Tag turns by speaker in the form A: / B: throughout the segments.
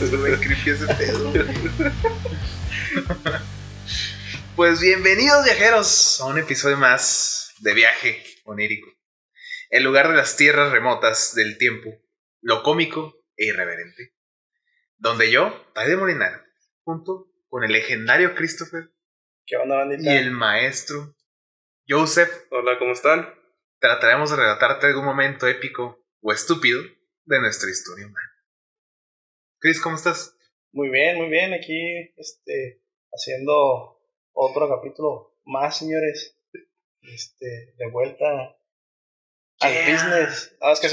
A: Estuvo bien creepy ese pedo. Pues bienvenidos viajeros a un episodio más de Viaje Onírico, el lugar de las tierras remotas del tiempo, lo cómico e irreverente, donde yo, Tai de Molinar, junto con el legendario Christopher,
B: ¿qué onda, bandita?
A: Y el maestro Joseph,
C: hola, ¿cómo están?
A: Trataremos de relatarte algún momento épico o estúpido de nuestra historia humana. Chris, ¿cómo estás?
B: Muy bien, aquí haciendo otro capítulo más, señores. De vuelta al business. Es que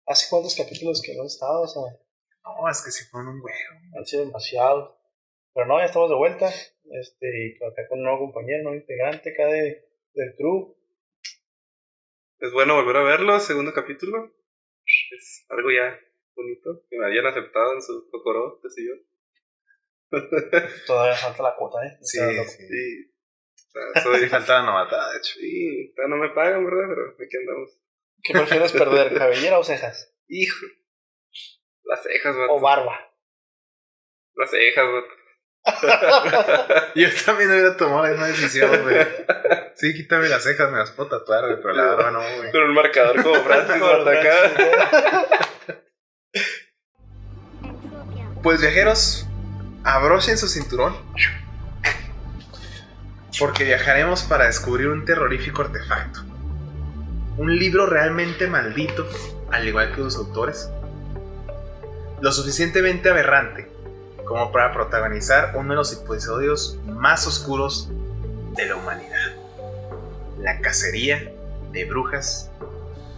B: ¿hace cuántos capítulos que no he estado? O sea,
A: no, es que se fueron un huevo.
B: Han sido demasiados. Pero no, ya estamos de vuelta. Y acá con un nuevo compañero, un nuevo integrante acá del crew.
C: Es bueno volver a verlo, segundo capítulo. Es algo ya bonito, que me hayan aceptado en su Kokoro, qué sé yo.
B: Todavía falta la cuota, ¿eh?
A: Sí.
C: O sea,
A: Sí, falta la novatada, de hecho.
C: Sí, no me pagan, ¿verdad? Pero aquí andamos.
B: ¿Qué prefieres perder, cabellera o cejas?
C: Hijo, las cejas, vato.
B: ¿O barba?
C: Las cejas, vato.
A: Yo también hubiera tomado la misma decisión, güey. Sí, quítame las cejas, me las puedo tatuar, güey, pero la barba no, güey.
C: Con un marcador como Francis, vato, acá.
A: Pues viajeros, abrochen su cinturón, porque viajaremos para descubrir un terrorífico artefacto. Un libro realmente maldito, al igual que sus autores. Lo suficientemente aberrante como para protagonizar uno de los episodios más oscuros de la humanidad. La cacería de brujas,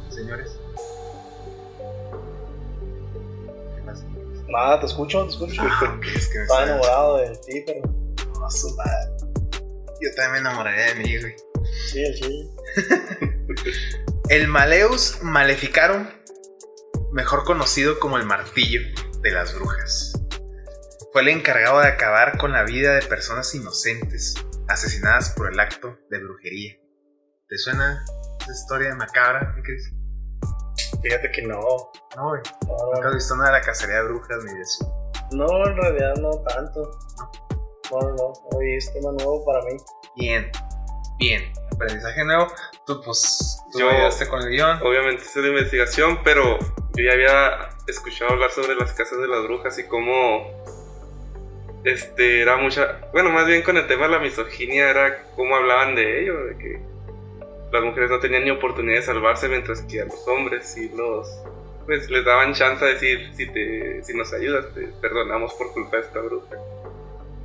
A: señores. ¿Qué pasa?
B: Nada, te escucho.
A: Es que
B: Estaba enamorado de ti, pero...
A: No, su madre. Yo también me enamoraría de mí, güey.
B: Sí.
A: El Malleus Maleficarum, mejor conocido como el martillo de las brujas, fue el encargado de acabar con la vida de personas inocentes asesinadas por el acto de brujería. ¿Te suena esa historia macabra, mi Cris?
B: Fíjate que no.
A: No, güey. ¿Nunca has visto nada de la cacería de brujas ni de eso?
B: No, en realidad no tanto. No. Hoy es tema nuevo para mí.
A: Bien. Aprendizaje nuevo. Tú
C: Yo
A: ayudaste con el guión.
C: Obviamente hice la investigación, pero yo ya había escuchado hablar sobre las casas de las brujas y cómo era mucha, bueno, más bien con el tema de la misoginia era cómo hablaban de ello, de que las mujeres no tenían ni oportunidad de salvarse, mientras que a los hombres sí pues les daban chance de decir, si nos ayudas te perdonamos por culpa de esta bruja.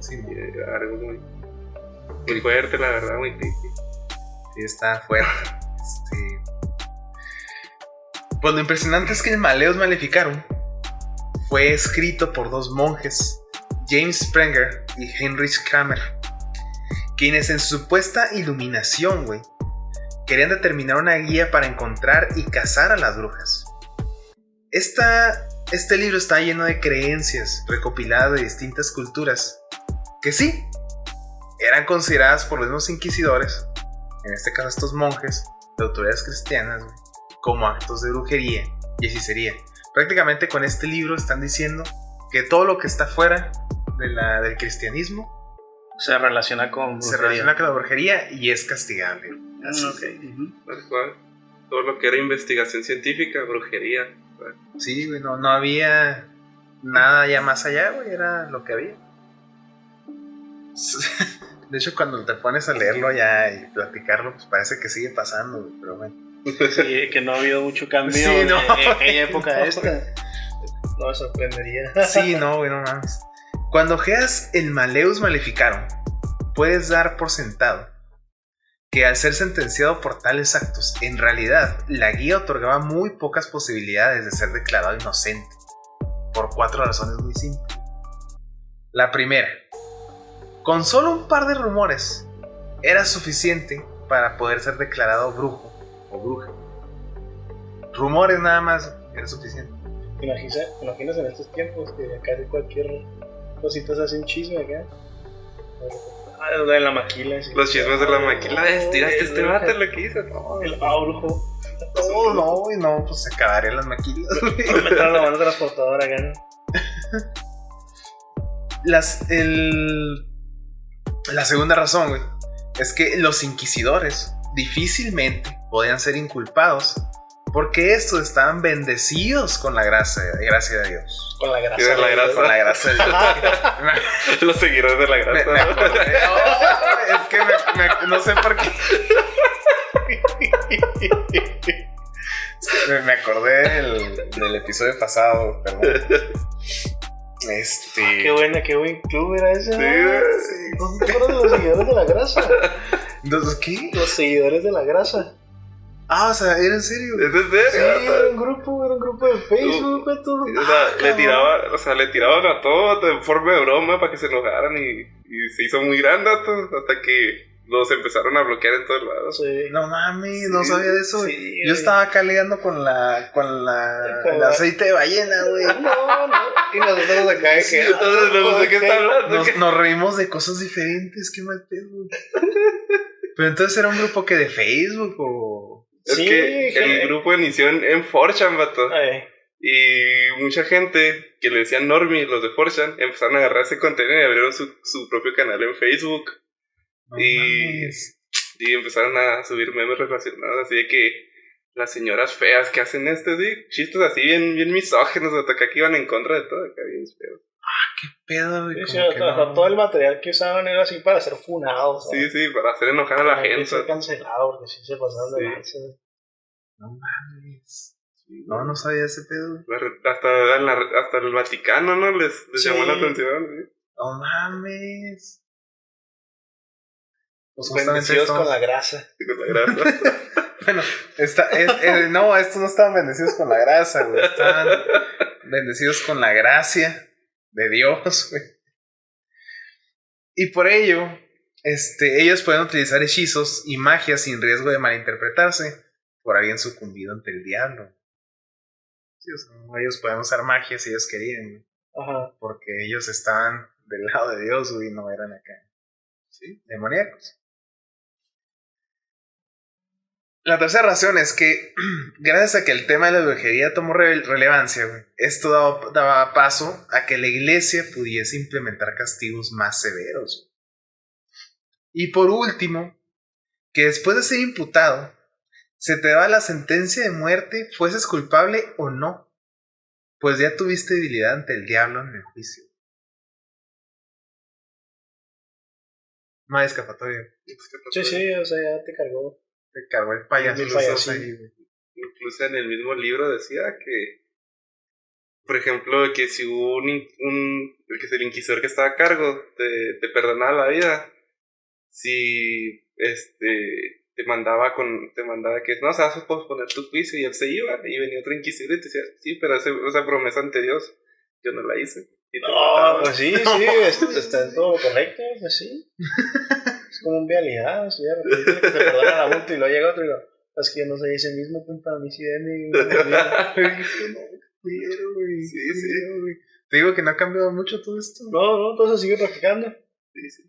A: Sí,
C: era algo muy fuerte, la verdad, muy triste.
A: Sí, está fuerte. Pues lo impresionante es que el Malleus Maleficarum fue escrito por dos monjes, James Sprenger y Heinrich Kramer, quienes en su supuesta iluminación, güey, querían determinar una guía para encontrar y cazar a las brujas. Este libro está lleno de creencias recopiladas de distintas culturas que sí, eran consideradas por los mismos inquisidores, en este caso estos monjes de autoridades cristianas, güey, como actos de brujería y hechicería. Prácticamente con este libro están diciendo que todo lo que está fuera del cristianismo
B: se relaciona con
A: la brujería y es castigable. Así.
B: Okay.
C: Tal cual. Todo lo que era investigación científica, brujería.
A: Sí, güey, no había nada ya más allá, güey, era lo que había. De hecho, cuando te pones a leerlo ya y platicarlo, pues parece que sigue pasando, güey, pero bueno.
B: Sí, que no ha habido mucho cambio
A: sí, no.
B: en aquella época esta. No me sorprendería.
A: Sí, no, güey, no mames. Cuando ojeas el Malleus Maleficarum, puedes dar por sentado que al ser sentenciado por tales actos, en realidad la guía otorgaba muy pocas posibilidades de ser declarado inocente, por 4 razones muy simples. La primera, con solo un par de rumores era suficiente para poder ser declarado brujo o bruja. Rumores nada más era suficiente.
B: Imaginas en estos tiempos que casi cualquier cosita se hace un chisme acá. Lo de la maquila. Sí.
C: Los chismes de la maquila. Tiraste este vato lo que hizo. No,
B: el brujo.
A: No, pues se acabarían las maquilas.
B: Me están lavando transportadora acá, ¿no?
A: La segunda razón, güey, es que los inquisidores difícilmente podían ser inculpados porque estos estaban bendecidos con la gracia de Dios.
B: Con la grasa.
C: Sí, de la grasa.
A: Con la gracia de Dios.
C: Los seguidores de la grasa.
A: Me acordé. Es que no sé por qué. Me acordé del episodio pasado, perdón.
B: Qué buen club era ese.
C: Sí,
B: ¿No te acuerdas de los seguidores de la grasa?
A: Entonces, ¿qué?
B: Los seguidores de la grasa.
A: Ah, o sea, ¿era en serio?
C: ¿Es en
B: Sí,
C: serio?
B: era un grupo de Facebook, todo.
C: O sea, le tiraban a todo en forma de broma para que se enojaran y se hizo muy grande hasta que los empezaron a bloquear en todos lados.
B: Sí.
A: No mames,
C: Sí,
A: no sabía de eso, güey.
B: sí,
A: Yo estaba acá ligando con el aceite de ballena, güey.
B: No. Y nosotros acá de que.
C: Entonces, ¿de qué está hablando?
A: Nos reímos de cosas diferentes, qué mal pedo, güey. Pero entonces era un grupo que de Facebook o...
C: Es
B: Sí,
C: que el grupo inició en 4chan, vato. Y mucha gente que le decían normie, los de 4chan, empezaron a agarrar ese contenido y abrieron su propio canal en Facebook.
A: No
C: Y
A: mames.
C: empezaron a subir memes relacionados, así de que las señoras feas que hacen sí, chistes así bien misógenos, hasta que aquí iban en contra de todo, acá bien feos.
A: Qué pedo, güey.
B: Sí,
A: como que no.
B: todo el material que usaban era así para ser funados.
C: Sí, para hacer enojar a la
B: Para que
C: gente.
B: ser cancelado, porque sí se pasaron de
C: Sí.
B: lanza.
A: No mames. No sabía ese pedo, güey.
C: Hasta el Vaticano, ¿no? Les
B: Sí.
C: llamó la atención, ¿sí?
A: No mames. Pues justamente
B: Bendecidos
A: estamos...
B: con la grasa.
C: Con la grasa.
A: Bueno, no, estos no estaban bendecidos con la grasa, güey. Estaban bendecidos con la gracia de Dios, güey. Y por ello, ellos pueden utilizar hechizos y magia sin riesgo de malinterpretarse por alguien sucumbido ante el diablo. Sí, o sea, ellos pueden usar magia si ellos querían, güey.
B: Ajá.
A: Porque ellos estaban del lado de Dios, güey, y no eran acá. ¿Sí? Demoníacos. La tercera razón es que, gracias a que el tema de la brujería tomó relevancia, güey, esto daba paso a que la iglesia pudiese implementar castigos más severos. Y por último, que después de ser imputado, se te daba la sentencia de muerte, fueses culpable o no, pues ya tuviste debilidad ante el diablo en el juicio. No hay escapatoria.
B: Sí, o sea, ya te cargó.
A: Te cargó el payaso.
B: El payaso.
C: Incluso en el mismo libro decía que, por ejemplo, que si hubo el inquisidor que estaba a cargo te perdonaba la vida, si te mandaba que no, o sea, vas a posponer tu juicio, y él se iba, y venía otro inquisidor y te decía, sí, pero esa promesa ante Dios yo no la hice. Y te mataba.
B: Pues sí, está en todo correcto, pues sí. Es como un vialidad, así de repente que te perdona la multa y luego llega otro y digo, es que yo no soy ese mismo, punta, a mí sí de mí.
A: Sí. Te digo que no ha cambiado mucho todo esto.
B: No, entonces sigue practicando.
C: Sí.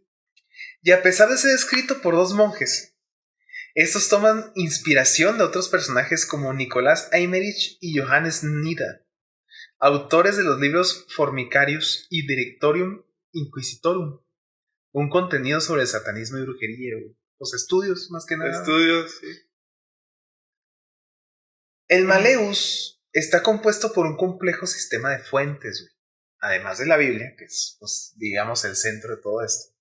A: Y a pesar de ser escrito por dos monjes, estos toman inspiración de otros personajes como Nicolás Eymerich y Johannes Nida, autores de los libros Formicarius y Directorium Inquisitorum, un contenido sobre el satanismo y brujería, los estudios más que nada.
C: Estudios, sí.
A: El Maleus está compuesto por un complejo sistema de fuentes, güey, además de la Biblia, que es, pues, digamos, el centro de todo esto,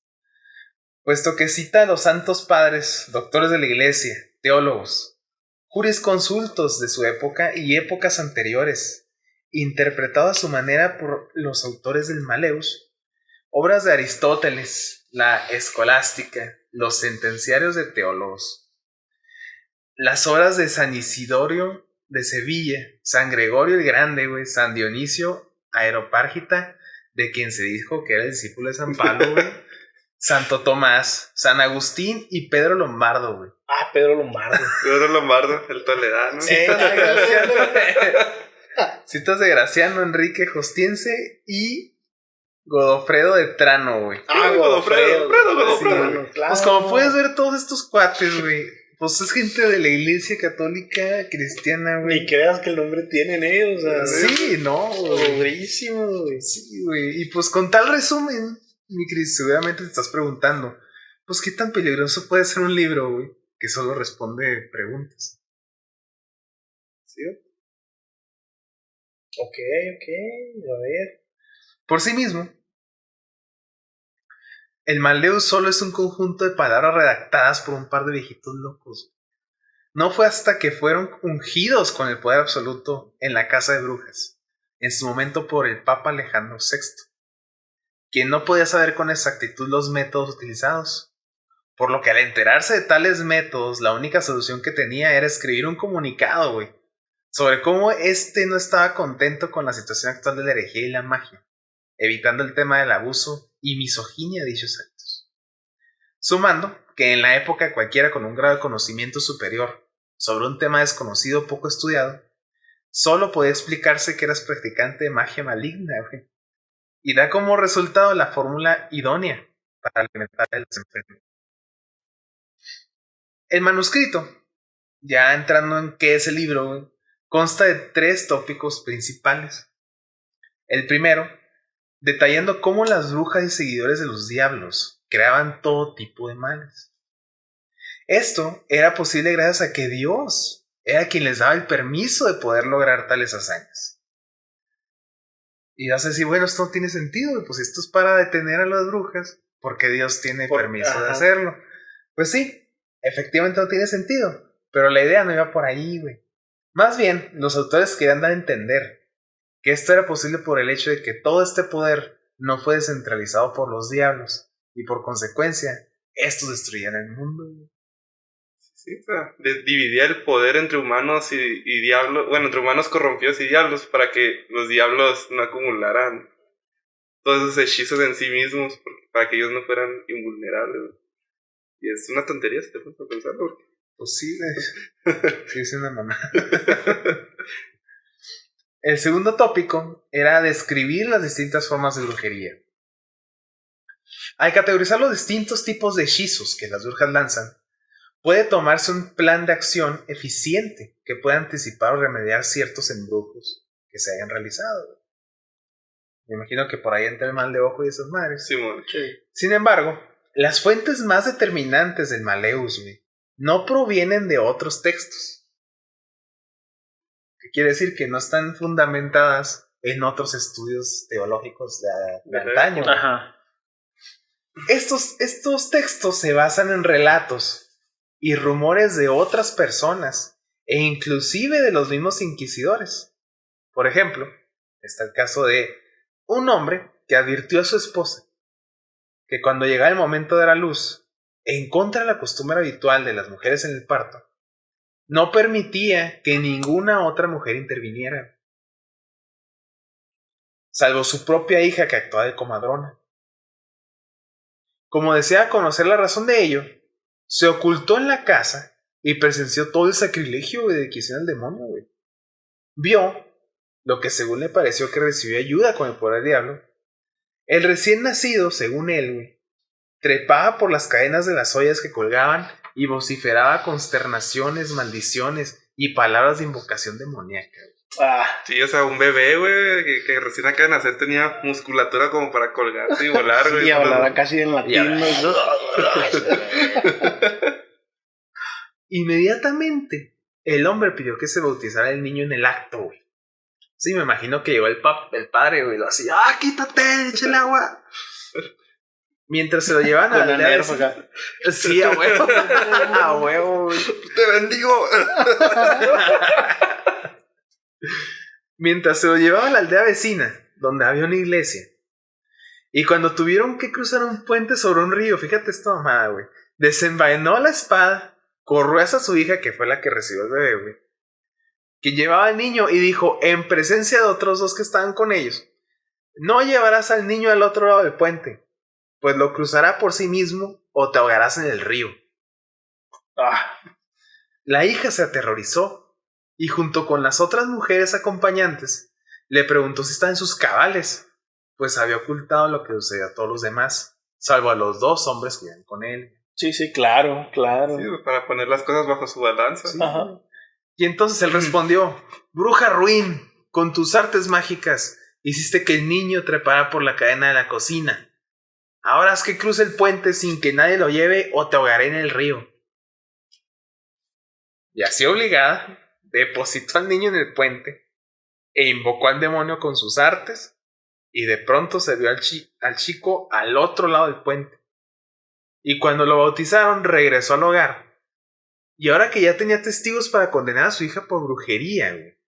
A: puesto que cita a los santos padres, doctores de la iglesia, teólogos, jurisconsultos de su época y épocas anteriores, interpretado a su manera por los autores del Maleus, obras de Aristóteles, la Escolástica, los sentenciarios de teólogos, las obras de San Isidorio de Sevilla, San Gregorio el Grande, güey, San Dionisio Areopágita, de quien se dijo que era el discípulo de San Pablo, güey, Santo Tomás, San Agustín y Pedro Lombardo, güey.
B: Pedro Lombardo.
C: Pedro Lombardo, el toledano.
A: Citas de Graciano, Enrique Jostiense y Godofredo de Trano, güey.
C: Godofredo.
A: Sí, claro. Pues como puedes ver, todos estos cuates, güey, Pues es gente de la iglesia católica cristiana, güey.
B: Ni creas que el nombre tienen ellos, o sea.
A: Sí, no, güey.
B: Pobrísimo, güey.
A: Sí, güey. Y pues con tal resumen, mi Cris, seguramente te estás preguntando, pues qué tan peligroso puede ser un libro, güey, que solo responde preguntas. ¿Sí?
B: Ok, a ver.
A: Por sí mismo, el Malleus solo es un conjunto de palabras redactadas por un par de viejitos locos. No fue hasta que fueron ungidos con el poder absoluto en la casa de brujas, en su momento por el Papa Alejandro VI, quien no podía saber con exactitud los métodos utilizados, por lo que al enterarse de tales métodos, la única solución que tenía era escribir un comunicado, güey, sobre cómo no estaba contento con la situación actual de la herejía y la magia, evitando el tema del abuso y misoginia de dichos actos. Sumando que en la época cualquiera con un grado de conocimiento superior sobre un tema desconocido o poco estudiado, solo podía explicarse que eras practicante de magia maligna, güey, y da como resultado la fórmula idónea para alimentar el desenfreno. El manuscrito, ya entrando en qué es el libro, güey, consta de 3 tópicos principales. El primero, detallando cómo las brujas y seguidores de los diablos creaban todo tipo de males. Esto era posible gracias a que Dios era quien les daba el permiso de poder lograr tales hazañas. Y vas a decir, bueno, esto no tiene sentido, pues esto es para detener a las brujas, porque Dios tiene permiso de hacerlo. Pues sí, efectivamente no tiene sentido, pero la idea no iba por ahí, güey. Más bien, los autores querían dar a entender que esto era posible por el hecho de que todo este poder no fue descentralizado por los diablos, y por consecuencia, estos destruían el mundo, güey.
C: Sí, o sea, dividía el poder entre humanos y diablos, bueno, entre humanos corrompidos y diablos, para que los diablos no acumularan todos esos hechizos en sí mismos, para que ellos no fueran invulnerables. Y es una tontería si te pones a pensarlo.
A: Pues sí, sí, es una mamá. El segundo tópico era describir las distintas formas de brujería. Al categorizar los distintos tipos de hechizos que las brujas lanzan, puede tomarse un plan de acción eficiente que pueda anticipar o remediar ciertos embrujos que se hayan realizado. Me imagino que por ahí entra el mal de ojo y esas madres.
C: Sí,
A: Sin embargo, las fuentes más determinantes del Malleus, güey, no provienen de otros textos. ¿Qué quiere decir? Que no están fundamentadas en otros estudios teológicos de antaño.
B: Ajá.
A: Estos textos se basan en relatos y rumores de otras personas e inclusive de los mismos inquisidores. Por ejemplo, está el caso de un hombre que advirtió a su esposa que cuando llegara el momento de la luz, en contra de la costumbre habitual de las mujeres en el parto, no permitía que ninguna otra mujer interviniera, salvo su propia hija que actuaba de comadrona. Como deseaba conocer la razón de ello, se ocultó en la casa y presenció todo el sacrilegio de que hiciera el demonio, güey. Vio lo que según le pareció que recibió ayuda con el poder del diablo. El recién nacido, según él, güey, trepaba por las cadenas de las ollas que colgaban y vociferaba consternaciones, maldiciones y palabras de invocación demoníaca.
C: Sí, o sea, un bebé, güey, que recién acaba de nacer tenía musculatura como para colgarse y volar, güey.
B: Y hablaba casi en latín.
A: Inmediatamente, el hombre pidió que se bautizara el niño en el acto, güey. Sí, me imagino que llegó el padre, güey, lo hacía, quítate, échale agua. Mientras se lo llevan a la aldea. Sí, a huevo. A huevo, güey.
C: ¡Te bendigo!
A: Mientras se lo llevaba a la aldea vecina, donde había una iglesia. Y cuando tuvieron que cruzar un puente sobre un río, fíjate esta mamada, güey, desenvainó la espada, corrió hacia su hija, que fue la que recibió el bebé, güey, que llevaba al niño, y dijo, en presencia de otros 2 que estaban con ellos, no llevarás al niño al otro lado del puente, pues lo cruzará por sí mismo o te ahogarás en el río. La hija se aterrorizó y junto con las otras mujeres acompañantes le preguntó si estaba en sus cabales, pues había ocultado lo que sucedió a todos los demás, salvo a los 2 hombres que iban con él.
B: Sí, claro.
C: Sí, para poner las cosas bajo su balanza.
A: Sí.
B: Ajá.
A: Y entonces él respondió: bruja ruin, con tus artes mágicas hiciste que el niño trepara por la cadena de la cocina. Ahora haz que cruce el puente sin que nadie lo lleve o te ahogaré en el río. Y así obligada, depositó al niño en el puente e invocó al demonio con sus artes, y de pronto se vio al chico al otro lado del puente. Y cuando lo bautizaron, regresó al hogar. Y ahora que ya tenía testigos para condenar a su hija por brujería, güey,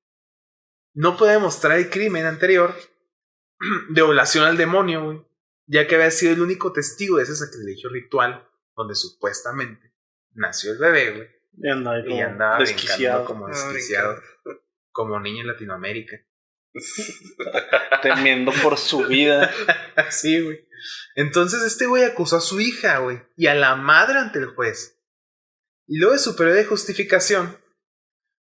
A: no puede demostrar el crimen anterior de oblación al demonio, güey, ya que había sido el único testigo de ese sacrilegio ritual donde supuestamente nació el bebé, güey.
B: Y andaba
A: Y andaba brincando
B: desquiciado.
A: como desquiciado, como niño en Latinoamérica.
B: Temiendo por su vida.
A: Sí, güey. Entonces este güey acusó a su hija, güey, y a la madre ante el juez. Y luego de su periodo de justificación,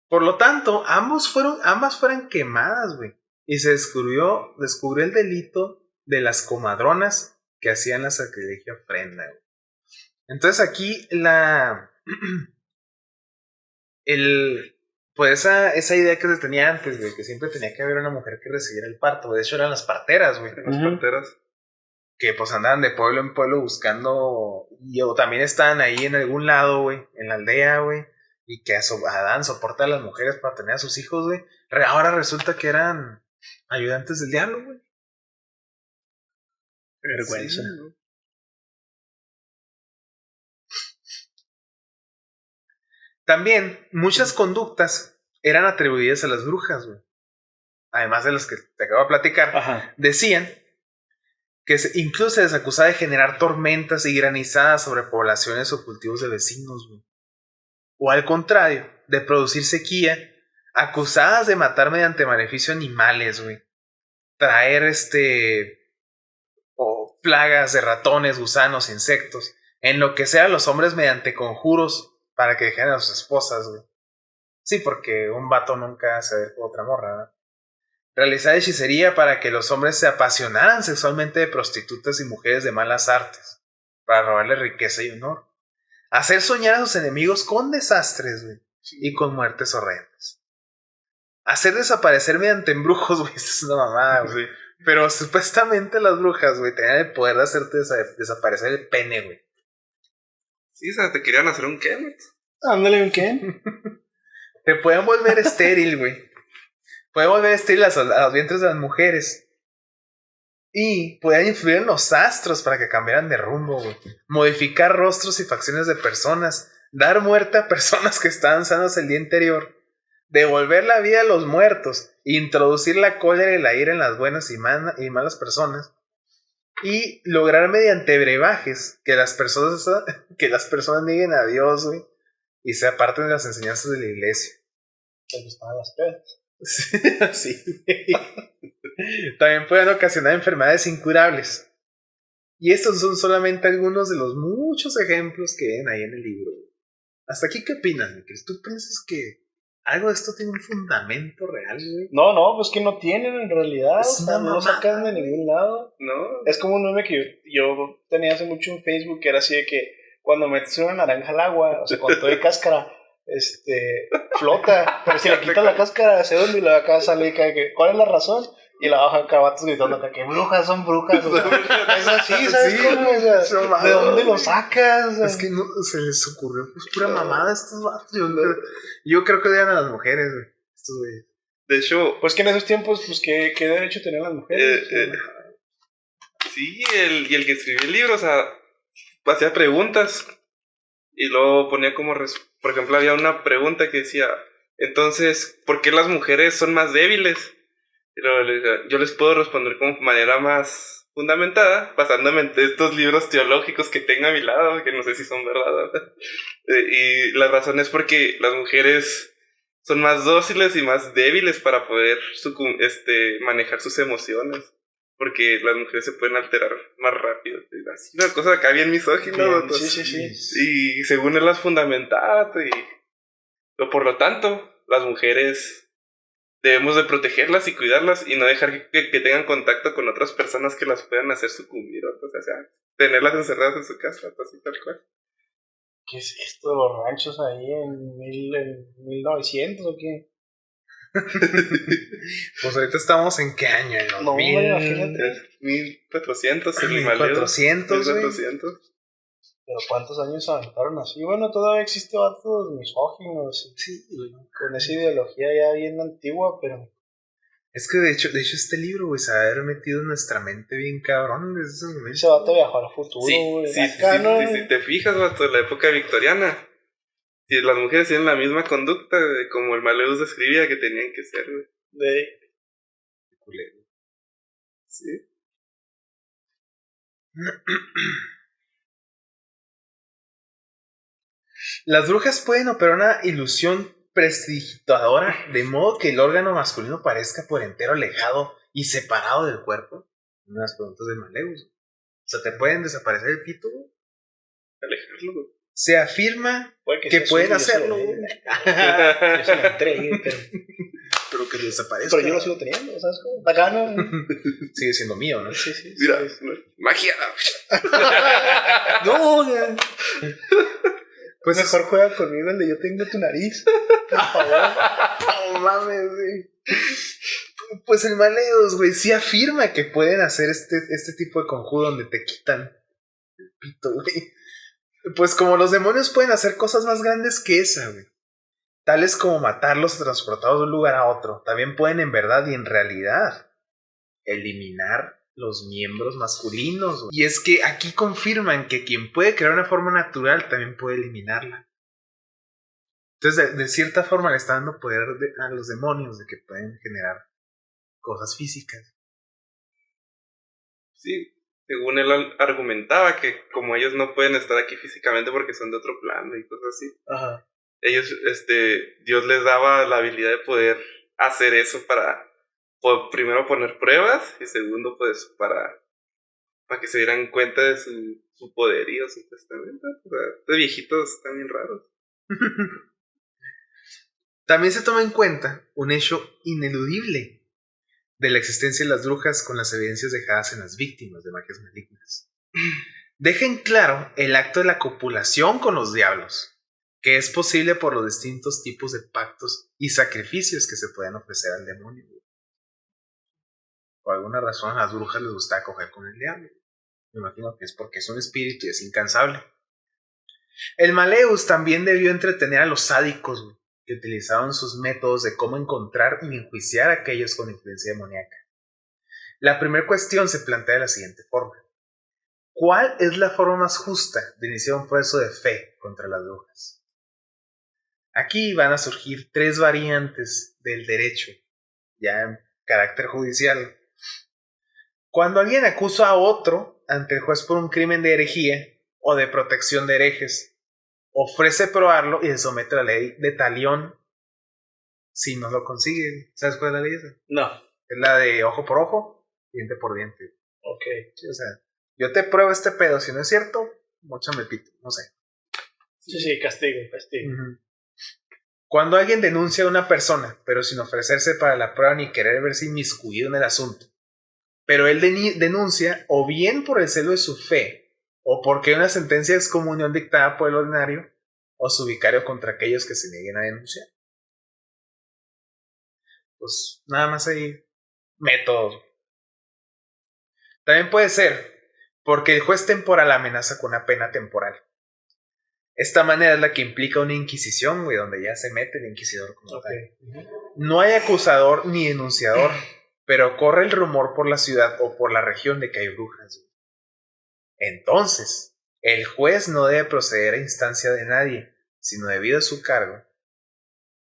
A: por lo tanto, ambas fueron quemadas, güey. Y se descubrió el delito de las comadronas que hacían la sacrilegio ofrenda, güey. Entonces aquí pues esa idea que se tenía antes, güey, que siempre tenía que haber una mujer que recibiera el parto. De hecho, eran las parteras, güey.
C: Las parteras.
A: Que pues andaban de pueblo en pueblo buscando, o también estaban ahí en algún lado, güey, en la aldea, güey, y que daban soporte a las mujeres para tener a sus hijos, güey. Ahora resulta que eran ayudantes del diablo, güey.
B: Vergüenza.
A: Sí, güey. También muchas conductas eran atribuidas a las brujas, güey. Además de las que te acabo de platicar.
B: Ajá.
A: Decían que incluso se les acusaba de generar tormentas y granizadas sobre poblaciones o cultivos de vecinos, güey. O al contrario, de producir sequía, acusadas de matar mediante maleficio animales, güey. Traer o plagas de ratones, gusanos, insectos, enloquecer a los hombres mediante conjuros para que dejen a sus esposas, güey. Sí, porque un vato nunca se ve por otra morra, ¿no? Realizar hechicería para que los hombres se apasionaran sexualmente de prostitutas y mujeres de malas artes, para robarles riqueza y honor. Hacer soñar a sus enemigos con desastres, güey, y con muertes horrendas. Hacer desaparecer mediante embrujos, güey, esto es una mamada, güey. Sí. Pero supuestamente las brujas, güey, tenían el poder de hacerte desaparecer el pene, güey.
C: Sí, o sea, te querían hacer un Kemet.
B: Ándale, ¿un qué?
A: Te pueden volver estéril, güey. Pueden volver estéril a los vientres de las mujeres. Y pueden influir en los astros para que cambiaran de rumbo, güey. Modificar rostros y facciones de personas. Dar muerte a personas que estaban sanas el día anterior. Devolver la vida a los muertos. Introducir la cólera y la ira en las buenas y malas personas. Y lograr mediante brebajes que las personas nieguen a Dios, güey, y se aparten de las enseñanzas de la iglesia.
B: Les gustaban las pedas.
A: Sí. También pueden ocasionar enfermedades incurables. Y estos son solamente algunos de los muchos ejemplos que ven ahí en el libro. ¿Hasta aquí qué opinas, Mikkel? ¿Tú piensas que algo de esto tiene un fundamento real, güey?
B: No, pues que no tienen en realidad.
A: Es
B: O sea,
A: una
B: no lo
A: mamada,
B: sacan de ningún lado.
C: No.
B: Es como un meme que yo tenía hace mucho en Facebook, que era así de que cuando metes una naranja al agua, o sea, con todo de cáscara, flota, pero si le quitas la cáscara se hunde y la acá sale y cae que, ¿cuál es la razón? Y la bajan cabatos gritando acá, que brujas son brujas, o sea, es así, ¿sabes
A: Sí,
B: cómo? O sea, ¿de dónde lo sacas? O sea,
A: Es que no, se les ocurrió pues pura mamada a estos vatos. Yo creo que odian a las mujeres, güey. Estos güeyes.
C: De hecho,
B: pues que en esos tiempos, pues, ¿qué derecho tenían las mujeres?
C: Sí, y el que escribió el libro, o sea, hacía preguntas y luego ponía como, por ejemplo, había una pregunta que decía, entonces, ¿por qué las mujeres son más débiles? Y luego le decía, yo les puedo responder como manera más fundamentada, basándome en estos libros teológicos que tengo a mi lado, que no sé si son verdad, ¿verdad? Y la razón es porque las mujeres son más dóciles y más débiles para poder manejar sus emociones. Porque las mujeres se pueden alterar más rápido. Así, una cosa acá bien misógina.
B: Sí.
C: Y según él las fundamentaba. Por lo tanto, las mujeres debemos de protegerlas y cuidarlas y no dejar que tengan contacto con otras personas que las puedan hacer sucumbir. O sea, tenerlas encerradas en su casa, así tal cual.
B: ¿Qué es esto de los ranchos ahí en 1900 o qué?
A: Pues ahorita estamos en qué año, en los
B: No, imagínate.
C: 1400 en el Maleo.
A: 1400, güey.
C: 1400.
B: Pero ¿cuántos años se aventaron así? Bueno, todavía existe vatos misóginos
A: Sí, güey.
B: con esa ideología ya bien antigua, pero
A: Es que de hecho este libro, güey, se va a haber metido en nuestra mente bien cabrón desde ese momento.
B: ese vato viajó al futuro,
C: Sí,
B: güey.
C: sí,
B: Acá, ¿no?
C: si te fijas, vato, en la época victoriana, si las mujeres tienen la misma conducta de como el Maleus describía que tenían que ser, güey.
A: Culero.
C: Sí.
A: Las brujas pueden operar una ilusión prestidigitadora de modo que el órgano masculino parezca por entero alejado y separado del cuerpo. Unas preguntas de Maleus. O sea, ¿te pueden desaparecer el pito, güey?
C: Alejarlo, güey.
A: Se afirma que
B: sea
A: pueden
B: suyo,
A: hacerlo,
B: yo
A: güey.
B: Yo se lo entré,
A: Pero que desaparezca.
B: pero yo lo sigo teniendo, ¿sabes cómo? Acá, ¿no?
A: Sigue siendo mío, ¿no?
B: Sí.
C: Mira, magia.
A: No, güey.
B: Pues mejor juega conmigo el de yo tengo tu nariz. Por favor.
A: No mames, güey. Pues el Maleus, güey, sí afirma que pueden hacer este tipo de conjuro donde te quitan el pito, güey. Pues como los demonios pueden hacer cosas más grandes que esa, güey. Tales como matarlos o transportarlos de un lugar a otro. También pueden en verdad y en realidad eliminar los miembros masculinos, güey. Y es que aquí confirman que quien puede crear una forma natural también puede eliminarla. Entonces de cierta forma le está dando poder a los demonios de que pueden generar cosas físicas.
C: Sí, según él argumentaba que como ellos no pueden estar aquí físicamente porque son de otro plano y cosas así,
B: Ajá.
C: ellos, Dios les daba la habilidad de poder hacer eso para, primero poner pruebas y segundo pues para que se dieran cuenta de su poderío, su testamento. O sea, estos viejitos están bien raros.
A: También se toma en cuenta un hecho ineludible de la existencia de las brujas con las evidencias dejadas en las víctimas de magias malignas. Dejen claro el acto de la copulación con los diablos, que es posible por los distintos tipos de pactos y sacrificios que se pueden ofrecer al demonio. Por alguna razón a las brujas les gusta coger con el diablo. Me imagino que es porque es un espíritu y es incansable. El Maleus también debió entretener a los sádicos, güey, que utilizaban sus métodos de cómo encontrar y enjuiciar a aquellos con influencia demoníaca. La primera cuestión se plantea de la siguiente forma. ¿Cuál es la forma más justa de iniciar un proceso de fe contra las brujas? Aquí van a surgir tres variantes del derecho, ya en carácter judicial. Cuando alguien acusa a otro ante el juez por un crimen de herejía o de protección de herejes, ofrece probarlo y se somete a la ley de talión si no lo consigue. ¿Sabes cuál es la ley esa?
B: No.
A: Es la de ojo por ojo, diente por diente.
B: Ok.
A: Sí, o sea, yo te pruebo este pedo, si no es cierto, móchame el pito, no sé.
B: Sí, castigo.
A: Uh-huh. Cuando alguien denuncia a una persona, pero sin ofrecerse para la prueba ni querer verse inmiscuido en el asunto, pero él denuncia o bien por el celo de su fe, o porque hay una sentencia de excomunión dictada por el ordinario o su vicario contra aquellos que se nieguen a denunciar. Pues nada más hay métodos. También puede ser porque el juez temporal amenaza con una pena temporal. Esta manera es la que implica una inquisición, güey, donde ya se mete el inquisidor como tal. No hay acusador ni denunciador, pero corre el rumor por la ciudad o por la región de que hay brujas, güey. Entonces, el juez no debe proceder a instancia de nadie, sino debido a su cargo.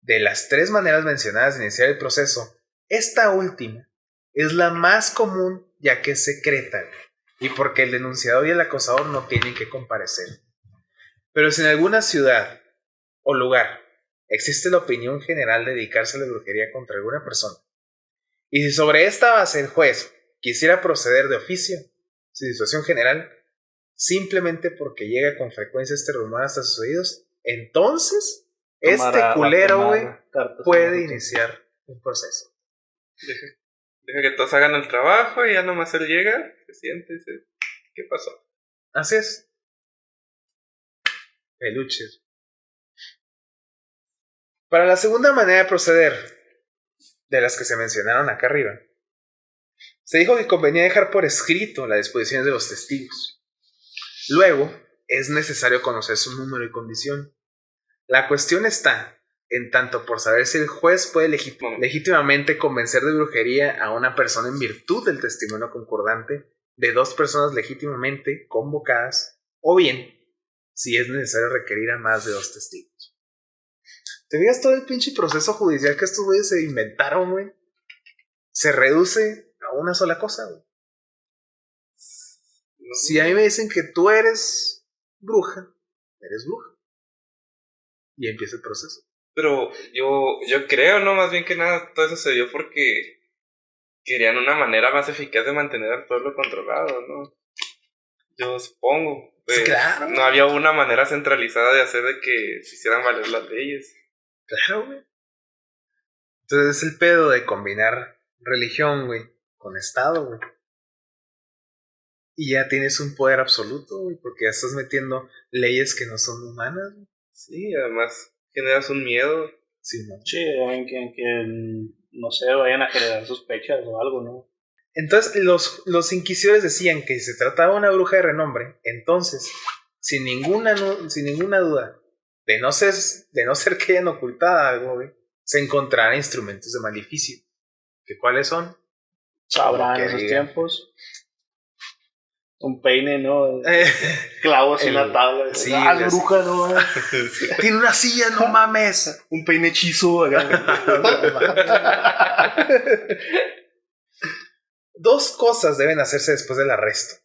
A: De las tres maneras mencionadas de iniciar el proceso, esta última es la más común ya que es secreta, y porque el denunciador y el acosador no tienen que comparecer. Pero si en alguna ciudad o lugar existe la opinión general de dedicarse a la brujería contra alguna persona, y si sobre esta base el juez quisiera proceder de oficio, su situación general, simplemente porque llega con frecuencia este rumor hasta sus oídos, entonces este culero, güey, puede iniciar un proceso.
C: Deja que todos hagan el trabajo y ya nomás él llega, se siente y dice, ¿qué pasó?
A: Así es. Peluches. Para la segunda manera de proceder, de las que se mencionaron acá arriba, se dijo que convenía dejar por escrito las disposiciones de los testigos. Luego, es necesario conocer su número y condición. La cuestión está en tanto por saber si el juez puede legítimamente convencer de brujería a una persona en virtud del testimonio concordante de dos personas legítimamente convocadas, o bien, si es necesario requerir a más de dos testigos. ¿Te fijas todo el pinche proceso judicial que estos güeyes se inventaron, güey? Se reduce a una sola cosa, güey. Si a mí me dicen que tú eres bruja, eres bruja. Y empieza el proceso.
C: Pero yo creo, ¿no? Más bien que nada, todo eso se dio porque querían una manera más eficaz de mantener al pueblo controlado, ¿no? Yo supongo.
A: Sí, claro.
C: No había una manera centralizada de hacer de que se hicieran valer las leyes.
A: Claro, güey. Entonces es el pedo de combinar religión, güey, con Estado, güey. Y ya tienes un poder absoluto, güey, porque ya estás metiendo leyes que no son humanas, güey.
C: Sí, además generas un miedo.
A: Sí, ¿no?
B: Sí, en que no sé, vayan a generar sospechas o algo, ¿no?
A: Entonces los inquisidores decían que si se trataba de una bruja de renombre, entonces, sin ninguna duda, de no ser que hayan ocultado algo, güey, se encontrarán instrumentos de maleficio. ¿Que cuáles son?
B: Sabrán en esos tiempos. Un peine, ¿no? Clavos en la tabla.
A: Sí,
B: es bruja, ¿no?
A: Tiene una silla, no mames.
B: Un peine hechizo acá.
A: Dos cosas deben hacerse después del arresto,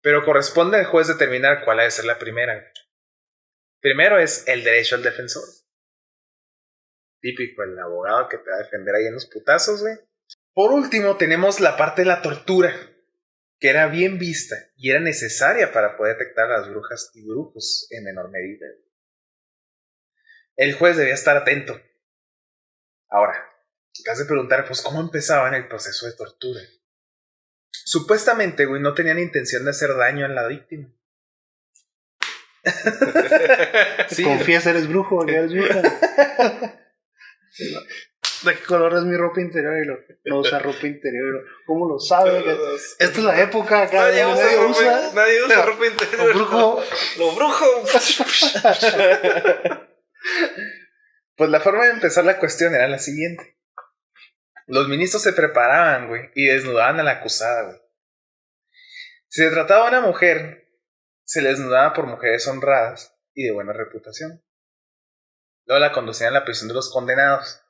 A: pero corresponde al juez determinar cuál ha de ser la primera. Primero es el derecho al defensor. Típico, el abogado que te va a defender ahí en los putazos, güey. Por último, tenemos la parte de la tortura, que era bien vista y era necesaria para poder detectar a las brujas y brujos en menor medida. El juez debía estar atento. Ahora, te has de preguntar, pues, ¿cómo empezaba en el proceso de tortura? Supuestamente, güey, no tenían intención de hacer daño a la víctima.
B: Sí, confiesa, eres brujo, eres bruja. ¿De qué color es mi ropa interior? Y no usa ropa interior. ¿Cómo lo sabe? Esta es la época acá.
C: Nadie usa ropa interior.
B: Lo brujo.
A: Pues la forma de empezar la cuestión era la siguiente. Los ministros se preparaban, güey, y desnudaban a la acusada, güey. Si se trataba de una mujer, se le desnudaba por mujeres honradas y de buena reputación. Luego la conducían a la prisión de los condenados.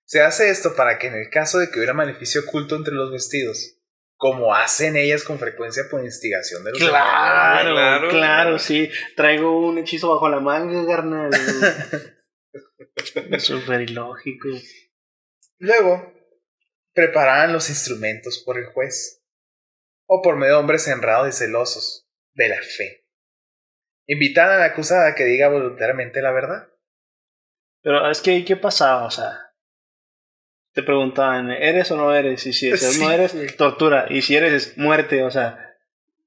A: Se hace esto para que en el caso de que hubiera maleficio oculto entre los vestidos, como hacen ellas con frecuencia por instigación de los
B: demonios. Claro, sí. Traigo un hechizo bajo la manga, carnal. Súper ilógico.
A: Luego, preparaban los instrumentos por el juez, o por medio de hombres honrados y celosos de la fe. Invitaban a la acusada a que diga voluntariamente la verdad.
B: Pero es que, ¿qué pasaba? O sea, te preguntaban, ¿eres o no eres? Y si sí, no eres, tortura. Y si eres, es muerte. O sea,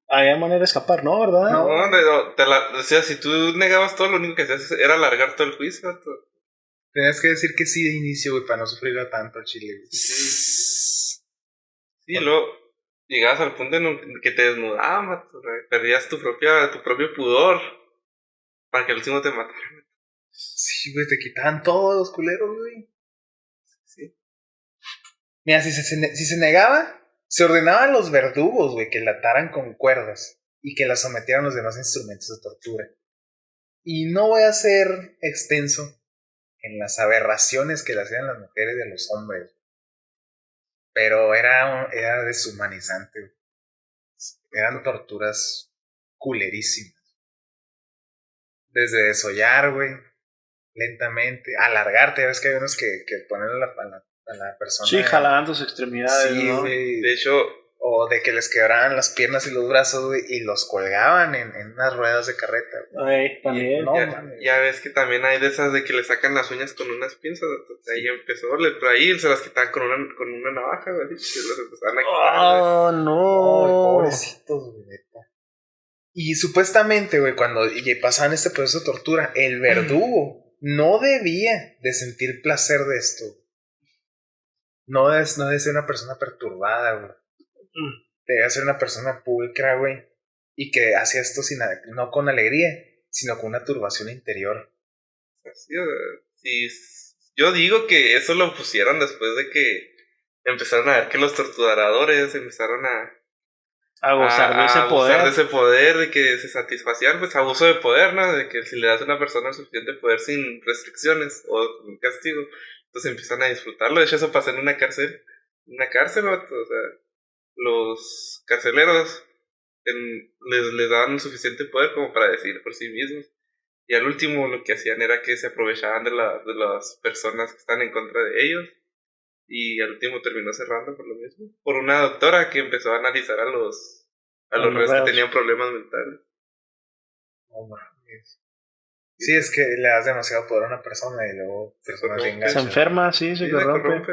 B: había manera de escapar, ¿no? ¿Verdad?
C: No, o sea, si tú negabas todo, lo único que hacías era alargar todo el juicio.
A: Tenías que decir que sí de inicio, güey, para no sufrirlo tanto al chile.
C: Sí, y luego llegabas al punto en que te desnudabas, perdías tu propio pudor para que el último te matara.
A: Sí, güey, te quitaban todos los culeros, güey.
C: Sí.
A: Mira, si se negaba, se ordenaba a los verdugos, güey, que la ataran con cuerdas y que la sometieran a los demás instrumentos de tortura. Y no voy a ser extenso en las aberraciones que le hacían las mujeres y a los hombres. Pero era deshumanizante. Eran torturas culerísimas. Desde desollar, güey, lentamente, alargarte. Ves que hay unos que ponen a la persona.
B: Sí, jalando sus extremidades.
A: Sí,
B: ¿no?
A: güey.
C: De hecho,
A: o de que les quebraban las piernas y los brazos, güey, y los colgaban en unas ruedas de carreta.
B: Ay, también.
A: No,
C: ya ves que también hay de esas de que le sacan las uñas con unas pinzas. Ahí empezó, por ahí se las quitaban con una navaja, güey. Se las empezaban a quitar.
B: Oh, no.
A: Pobrecitos, güey, neta. Y supuestamente, güey, cuando pasaban este proceso de tortura, el verdugo no debía de sentir placer de esto. No debe ser una persona perturbada, güey. Debe ser una persona pulcra, güey. Y que hacía esto no con alegría, sino con una turbación interior.
C: Sí, yo digo que eso lo pusieron después de que empezaron a ver que los torturadores empezaron a
B: gozar de ese poder.
C: Abusar de ese poder, de que se satisfacían, pues abuso de poder, ¿no? De que si le das a una persona suficiente poder sin restricciones o un castigo, entonces empiezan a disfrutarlo. De hecho, eso pasa en una cárcel. O sea, los carceleros les daban suficiente poder como para decidir por sí mismos. Y al último lo que hacían era que se aprovechaban de las personas que están en contra de ellos. Y al último terminó cerrando por lo mismo. Por una doctora que empezó a analizar a los reos que tenían problemas mentales.
A: Oh, sí, es que le das demasiado poder a una persona y luego
B: se enferma, sí, se corrompe.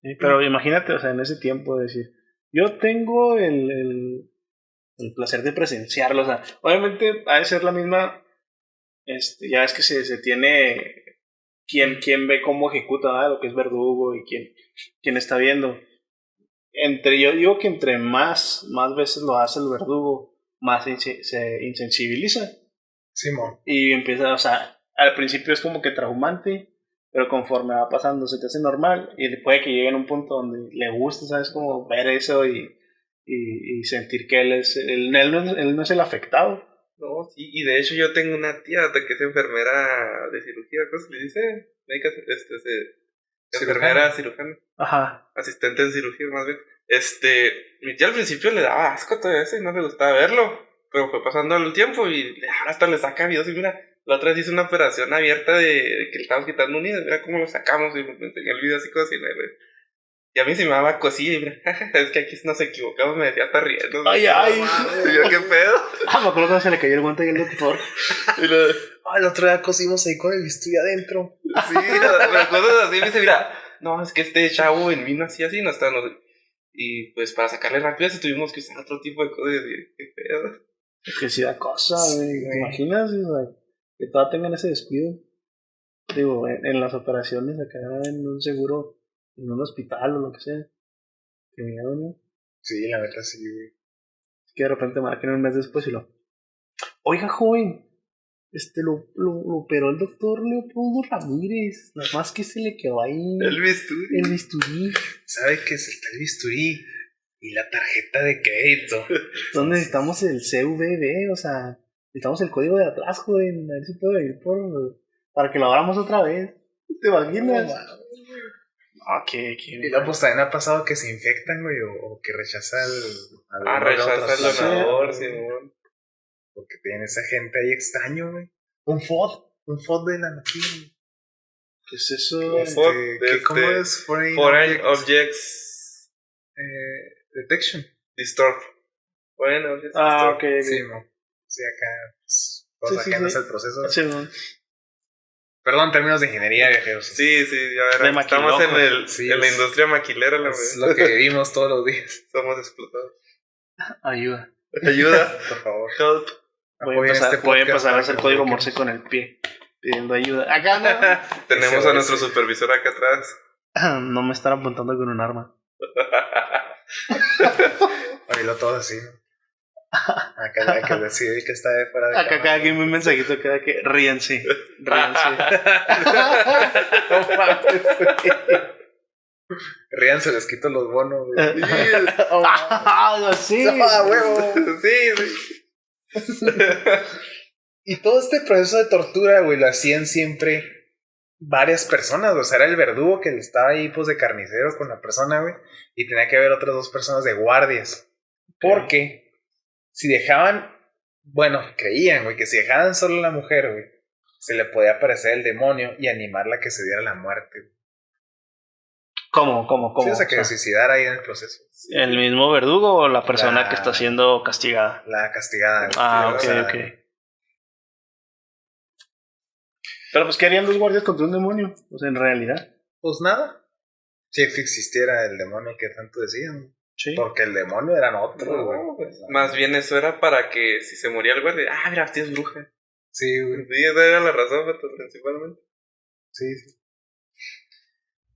B: Sí, pero imagínate, o sea, en ese tiempo decir, yo tengo el placer de presenciarlo, o sea, obviamente ha de ser la misma, ya es que se tiene quien ve cómo ejecuta lo que es verdugo y quien está viendo. Yo digo que entre más veces lo hace el verdugo, más se insensibiliza.
A: Simón.
B: Y empieza, o sea, al principio es como que traumante, pero conforme va pasando se te hace normal y puede que llegue a un punto donde le gusta, ¿sabes? Como ver eso y sentir que él no es el afectado.
C: No, sí, y de hecho yo tengo una tía que es enfermera de cirugía, ¿cómo se le dice? Médica, enfermera cirujana.
B: Ajá.
C: Asistente en cirugía, más bien. Mi tía al principio le daba asco todo eso y no le gustaba verlo, pero fue pasando el tiempo y ahora hasta le saca videos y mira, la otra vez hizo una operación abierta de que le estábamos quitando un nido, mira cómo lo sacamos y me enseñó el video así como así, güey. Y a mí se me daba cosilla y mira, es que aquí nos equivocamos, me decía hasta riendo.
B: Ay.
C: Y yo, ¿qué pedo?
B: Me acuerdo cuando se le cayó el guante y el doctor.
A: El otro día cosimos ahí con el bisturí adentro.
C: Sí, me acuerdo así, me dice, mira, no, es que este chavo en vino así, no está, no. Y pues para sacarle rápido tuvimos que usar otro tipo de cosas. ¿Qué pedo?
B: Es que sí da cosa, güey. ¿Te imaginas? Que todavía tengan ese descuido. Digo, en las operaciones acá en un seguro, en un hospital o lo que sea. Qué miedo, ¿no?
A: Sí, la verdad sí, güey.
B: Es que de repente marquen un mes después y oiga, joven, lo operó el doctor Leopoldo Ramírez. Nada más que se le quedó ahí
C: el bisturí.
A: ¿Sabe que está el bisturí? Y la tarjeta de crédito.
B: ¿Dónde necesitamos el CVV? O sea, necesitamos el código de atrás, joven. A ver si puedo ir para que lo abramos otra vez. ¿Te imaginas?
A: Y luego pues también ha pasado que se infectan, güey, o que rechaza al
C: rechaza el donador, Simón.
A: Porque tienen esa gente ahí extraño, güey. Un FOD de la máquina.
B: ¿Qué es eso?
A: ¿Cómo es?
C: Foreign Objects
A: Detection.
C: Distort. Bueno,
B: ok.
A: Sí, no. Sí, acá pues, el proceso.
B: Sí, no.
A: Perdón, en términos de ingeniería, viajeros.
C: Sí, a ver, estamos en la industria maquilera.
A: Es lo que vivimos todos los días.
C: Somos explotados.
B: Ayuda,
A: por favor.
C: Help.
B: Voy a empezar a hacer código Morse con el pie, pidiendo ayuda. Acá no.
C: Tenemos a nuestro supervisor acá atrás.
B: No me están apuntando con un arma.
A: Oílo todo así, ¿no? Acá que decide que está de fuera de
B: acá cada quien un mensajito queda que ríense.
A: No mames. Ríanse, les quito los bonos.
B: Sí.
A: Huevo. Sí. Y todo este proceso de tortura, güey, lo hacían siempre varias personas. O sea, era el verdugo que estaba ahí, pues, de carnicero con la persona, güey. Y tenía que haber otras 2 personas de guardias. Porque si dejaban, creían, güey, que si dejaban solo a la mujer, güey, se le podía aparecer el demonio y animarla a que se diera la muerte.
B: ¿Cómo?
A: Sí, o sea, que se suicidara ahí en el proceso.
B: ¿El mismo verdugo o la persona que está siendo castigada?
A: La castigada.
B: Ok. Pero pues, ¿qué harían los guardias contra un demonio? Pues en realidad.
A: Pues nada. Si existiera el demonio que tanto decían.
B: Sí.
A: Porque el demonio eran otros, güey.
C: No, pues, más bien eso era para que si se moría el guardia, mira, esta es bruja.
A: Sí, güey.
C: Sí, esa era la razón, principalmente.
A: Sí.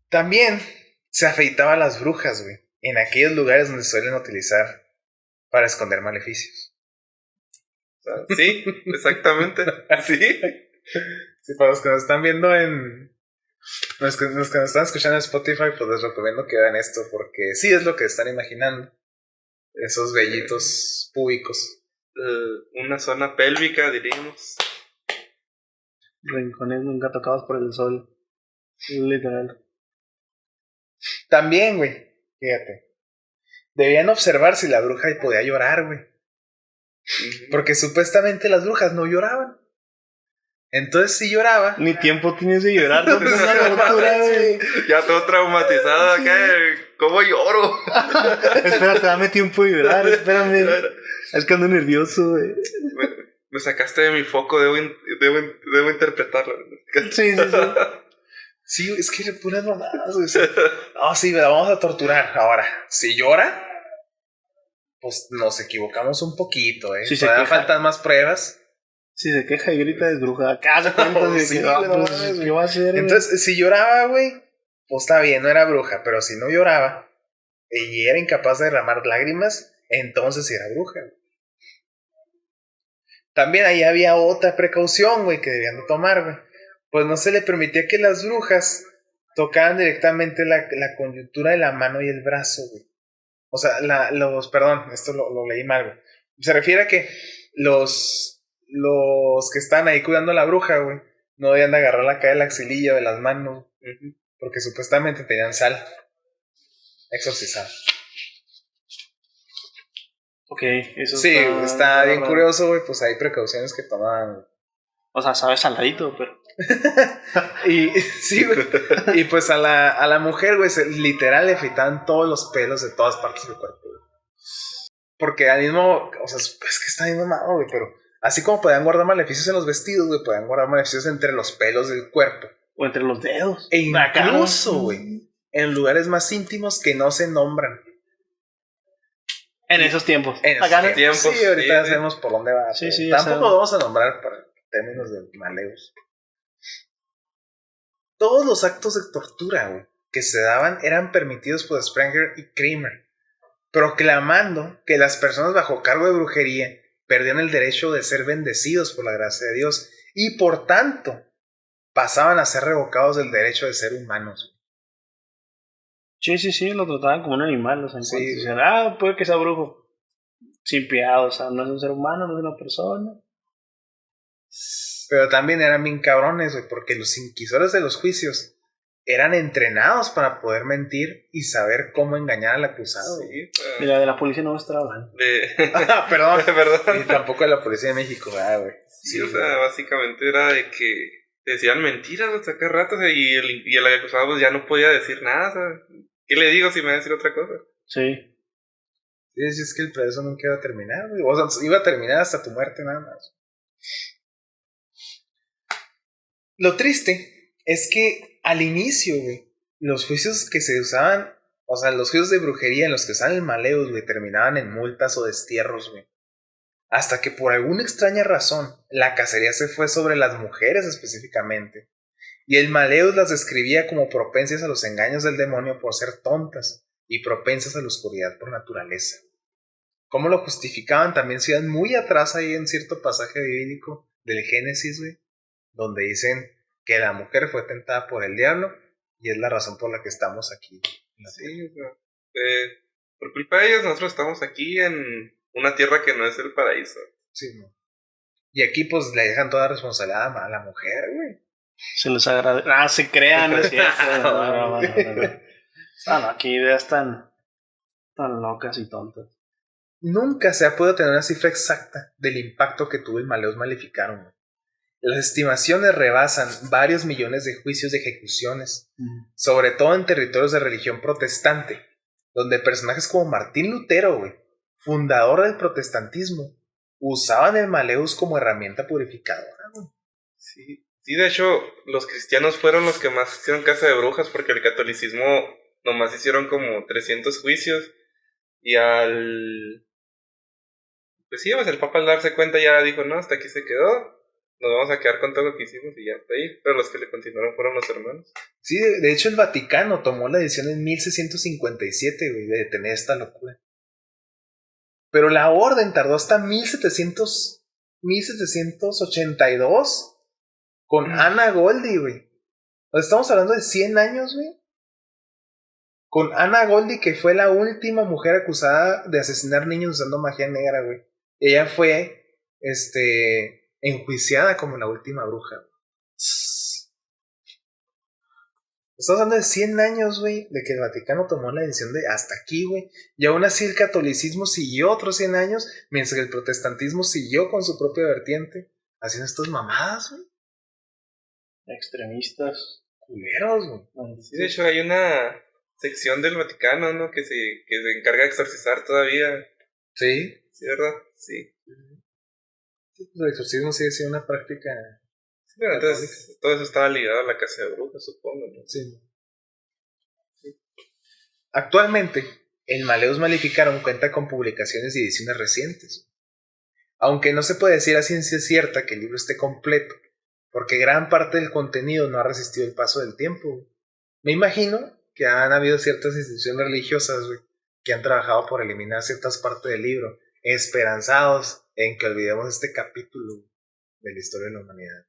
A: También se afeitaba a las brujas, güey, en aquellos lugares donde suelen utilizar para esconder maleficios.
C: O sea, sí, exactamente. Sí.
A: Sí, para los que nos están viendo los que nos están escuchando en Spotify, pues les recomiendo que vean esto, porque sí es lo que están imaginando. Esos vellitos púbicos.
C: Una zona pélvica, diríamos.
B: Rincones nunca tocados por el sol. Literal.
A: También, güey, fíjate. Debían observar si la bruja podía llorar, güey. Porque supuestamente las brujas no lloraban. Entonces si lloraba.
B: Ni tiempo tienes de llorar, no es una tortura, güey.
C: Ya todo traumatizado acá. ¿Cómo lloro?
B: Espérate, dame tiempo de llorar, espérame. Es que ando nervioso, güey.
C: Me sacaste de mi foco, debo interpretarlo.
B: Sí.
A: Sí, es que le ponen mamadas, güey. No, sí, la vamos a torturar. Ahora, si llora, pues nos equivocamos un poquito, ¿eh?
B: Si se
A: Todavía
B: queja.
A: faltan más pruebas.
B: Si se queja y grita es bruja. Casa cuenta
A: Sí,
B: que
A: güey, no
B: pues,
A: mames,
B: ¿qué va a hacer?
A: Entonces, si lloraba, güey, pues está bien, no era bruja. Pero si no lloraba y era incapaz de derramar lágrimas, entonces sí era bruja. También ahí había otra precaución, güey, que debían de tomar, güey. Pues no se le permitía que las brujas tocaran directamente la coyuntura de la mano y el brazo, güey. O sea, perdón, esto lo leí mal, güey. Se refiere a que los que están ahí cuidando a la bruja, güey, no debían de agarrar la cara de la axililla o de las manos, porque supuestamente tenían sal exorcizada.
B: Ok, eso
A: Sí, está bien
B: raro.
A: curioso, güey, pues hay precauciones que toman.
B: O sea, sabe saladito, pero...
A: Y sí, güey. Y pues a la mujer, güey, literal le afeitaban todos los pelos de todas partes del cuerpo, güey. Porque al mismo, o sea, es que está bien mamado, güey, pero así como podían guardar maleficios en los vestidos, güey, podían guardar maleficios entre los pelos del cuerpo.
B: O entre los dedos.
A: E incluso, güey, en lugares más íntimos que no se nombran.
B: En esos tiempos.
A: En esos
B: Acá,
C: tiempos.
A: Sí, ahorita ya
C: Sí.
A: sabemos por dónde va.
B: Sí, sí,
A: tampoco
B: sabemos.
A: lo vamos a nombrar para términos de maleus. Todos los actos de tortura, güey, que se daban eran permitidos por Spranger y Kramer, proclamando que las personas bajo cargo de brujería perdían el derecho de ser bendecidos por la gracia de Dios y por tanto pasaban a ser revocados del derecho de ser humanos.
B: Sí, lo trataban como un animal, o sea, en
A: Sí,
B: cuanto
A: güey.
B: decían, puede que sea brujo. Sin piedad, o sea, no es un ser humano, no es una persona.
A: Pero también eran bien cabrones, güey, porque los inquisidores de los juicios eran entrenados para poder mentir y saber cómo engañar al acusado.
C: Sí,
B: Mira, de la policía no estaba mal.
A: Perdón.
C: Perdón.
A: Y tampoco de la policía de México, güey.
C: Sí, o sea, básicamente era de que decían mentiras hasta cada rato, o sea, y el acusado pues, ya no podía decir nada, o sea, ¿qué le digo si me va a decir otra cosa?
B: Sí.
A: Sí, es que el proceso nunca iba a terminar, güey. O sea, iba a terminar hasta tu muerte nada más. Lo triste es que al inicio, güey, los juicios que se usaban, o sea, los juicios de brujería en los que usaban el maleus, güey, terminaban en multas o destierros, güey. Hasta que por alguna extraña razón, la cacería se fue sobre las mujeres específicamente. Y el maleus las describía como propensas a los engaños del demonio por ser tontas y propensas a la oscuridad por naturaleza. ¿Cómo lo justificaban? También se iban muy atrás ahí en cierto pasaje bíblico del Génesis, güey, donde dicen que la mujer fue tentada por el diablo y es la razón por la que estamos aquí.
C: Sí, o sea, por culpa de ellos nosotros estamos aquí en una tierra que no es el paraíso.
A: Sí, ¿no? Y aquí pues le dejan toda responsabilidad a la mujer, güey.
B: Se les agradece. Se crean, no es cierto. No. No, aquí ideas tan locas y tontas.
A: Nunca se ha podido tener una cifra exacta del impacto que tuvo el Maleus Maleficarum, güey. Las estimaciones rebasan varios millones de juicios de ejecuciones, sobre todo en territorios de religión protestante, donde personajes como Martín Lutero, güey, fundador del protestantismo, usaban el Maleus como herramienta purificadora, güey.
C: Sí, de hecho, los cristianos fueron los que más hicieron casa de brujas porque el catolicismo nomás hicieron como 300 juicios Y pues sí, pues el Papa al darse cuenta ya dijo, no, hasta aquí se quedó. Nos vamos a quedar con todo lo que hicimos y ya está ahí. Pero los que le continuaron fueron los hermanos.
A: Sí, de hecho el Vaticano tomó la decisión en 1657, güey, de detener esta locura. Pero la orden tardó hasta 1782 con Ana Goldie, güey. O sea, estamos hablando de 100 años, güey. Con Ana Goldie, que fue la última mujer acusada de asesinar niños usando magia negra, güey. Ella fue, enjuiciada como la última bruja. Estamos hablando de 100 años, güey, de que el Vaticano tomó la decisión de hasta aquí, güey. Y aún así el catolicismo siguió otros 100 años, mientras que el protestantismo siguió con su propia vertiente, haciendo estas mamadas, güey.
B: Extremistas.
A: Culeros, güey.
C: Sí, de hecho hay una sección del Vaticano, ¿no? Que se encarga de exorcizar todavía.
A: Sí.
C: ¿Sí, verdad? Sí.
A: El exorcismo sigue siendo una práctica.
C: Sí, pero entonces todo eso estaba ligado a la casa de brujas, supongo, ¿no?
A: Sí. Actualmente, el Malleus Maleficarum cuenta con publicaciones y ediciones recientes. Aunque no se puede decir a ciencia cierta que el libro esté completo, porque gran parte del contenido no ha resistido el paso del tiempo. Me imagino que han habido ciertas instituciones religiosas, güey, que han trabajado por eliminar ciertas partes del libro, esperanzados en que olvidemos este capítulo de la historia de la humanidad.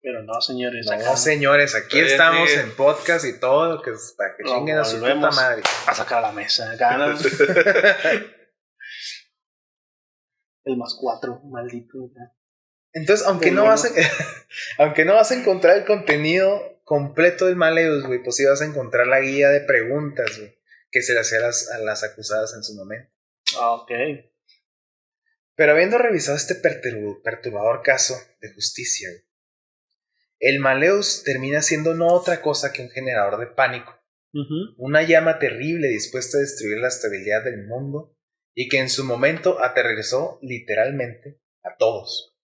B: Pero no, señores.
A: No,
B: acá
A: señores, aquí estamos en podcast y todo lo que es para que chinguen a su puta madre.
B: A sacar a la mesa. Ganas. El +4, maldito.
A: Entonces, aunque no vas a encontrar el contenido completo del Malleus, güey, pues sí vas a encontrar la guía de preguntas, güey, que se le hacía a las acusadas en su momento.
B: Ok.
A: Pero habiendo revisado este perturbador caso de justicia, güey, el Malleus termina siendo no otra cosa que un generador de pánico. Una llama terrible dispuesta a destruir la estabilidad del mundo y que en su momento aterrorizó literalmente a todos.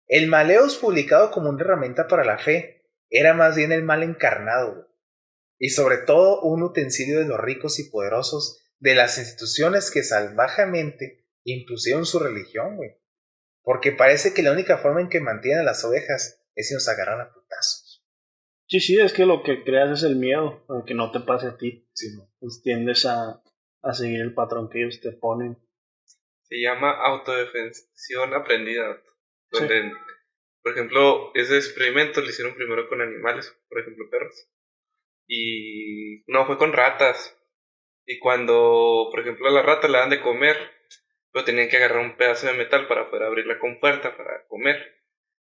A: El Malleus, publicado como una herramienta para la fe, era más bien el mal encarnado, güey, y sobre todo un utensilio de los ricos y poderosos de las instituciones que salvajemente impusieron su religión, güey, porque parece que la única forma en que mantienen a las ovejas es si nos agarran a putazos.
B: Sí, es que lo que creas es el miedo, a que no te pase a ti.
A: Sí, ¿no?
B: Pues tiendes a seguir el patrón que ellos te ponen.
C: Se llama autodefensión aprendida. Donde, por ejemplo, ese experimento lo hicieron primero con animales, por ejemplo, perros. Y no, fue con ratas. Y cuando, por ejemplo, a la rata le dan de comer, pero tenían que agarrar un pedazo de metal para poder abrir la compuerta para comer.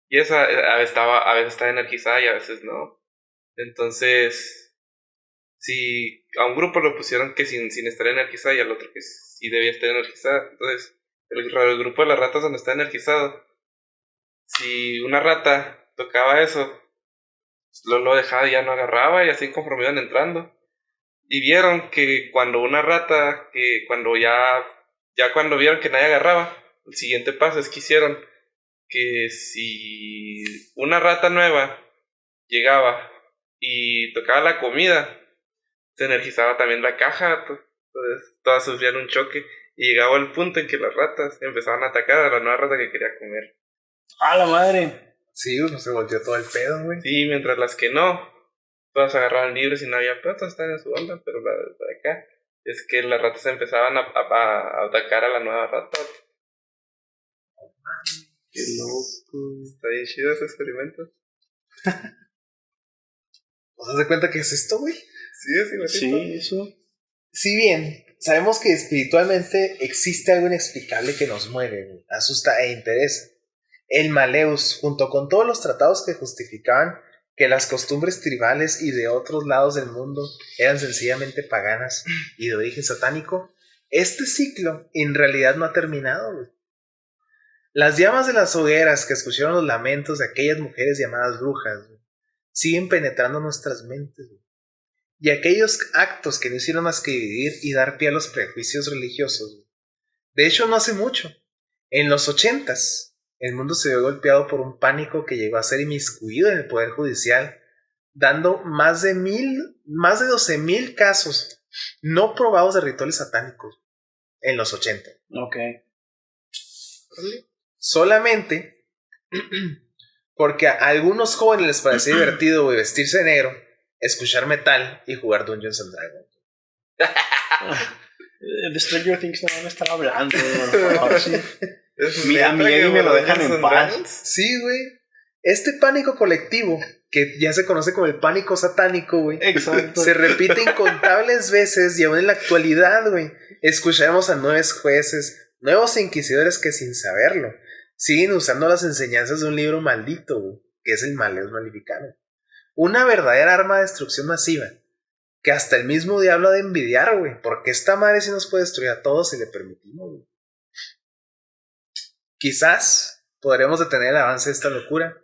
C: Y esa a veces estaba energizada y a veces no. Entonces, si a un grupo lo pusieron que sin estar energizada y al otro que sí debía estar energizada. Entonces, el grupo de las ratas donde está energizado, si una rata tocaba eso, lo dejaba y ya no agarraba, y así conforme iban entrando. Y vieron que cuando una rata, que cuando cuando vieron que nadie agarraba, el siguiente paso es que hicieron que si una rata nueva llegaba y tocaba la comida, se energizaba también la caja. Entonces todas sufrían un choque y llegaba el punto en que las ratas empezaban a atacar a la nueva rata que quería comer.
B: ¡A la madre!
A: Sí, se volteó todo el pedo, güey.
C: Sí, mientras las que no, todas agarraban libres y no había pedo, todas estaban en su onda, pero la de acá es que las ratas empezaban a atacar a la nueva rata.
B: ¡Qué loco!
C: Está bien chido ese experimento.
A: ¿Os das cuenta que es esto, güey?
B: Sí, eso.
A: Si bien sabemos que espiritualmente existe algo inexplicable que nos mueve, güey, asusta e interesa, el Malleus, junto con todos los tratados que justificaban que las costumbres tribales y de otros lados del mundo eran sencillamente paganas y de origen satánico, este ciclo en realidad no ha terminado, güey. Las llamas de las hogueras que escucharon los lamentos de aquellas mujeres llamadas brujas, güey, siguen penetrando nuestras mentes, güey. Y aquellos actos que no hicieron más que dividir y dar pie a los prejuicios religiosos, güey. De hecho, no hace mucho, en los 80s, el mundo se vio golpeado por un pánico que llegó a ser inmiscuido en el poder judicial, dando más de 12,000 casos no probados de rituales satánicos en los 80.
B: Ok.
A: Solamente porque a algunos jóvenes les parecía divertido, güey, vestirse de negro, escuchar metal y jugar Dungeons and Dragons.
B: De Stranger Things no van a estar hablando. Ahora sí. A mí me lo dejan en paz.
A: Sí, güey. Este pánico colectivo, que ya se conoce como el pánico satánico, güey.
B: Exacto.
A: Se repite incontables veces y aún en la actualidad, güey. Escuchamos a nuevos jueces, nuevos inquisidores que sin saberlo siguen usando las enseñanzas de un libro maldito, güey, que es el Maleus Maleficarum. Una verdadera arma de destrucción masiva, que hasta el mismo diablo ha de envidiar, güey, porque esta madre sí nos puede destruir a todos si le permitimos, güey. Quizás podremos detener el avance de esta locura,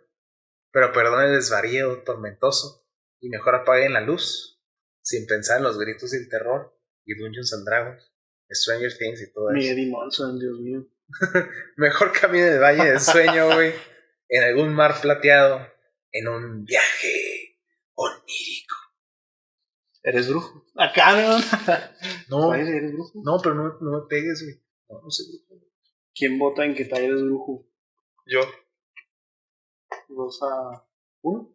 A: pero perdone el desvarío tormentoso y mejor apaguen la luz, sin pensar en los gritos del terror y Dungeons and Dragons, Stranger Things y todo eso.
B: Eddie Monson, Dios mío.
A: Mejor camine en el valle del sueño, güey, en algún mar plateado, en un viaje onírico.
B: ¿Eres brujo? Acá, ¿no?
A: No,
B: ¿Eres brujo?
A: no, pero no me pegues, güey. No sé brujo.
B: ¿Quién vota en que tal eres brujo?
C: Yo.
B: 2-1.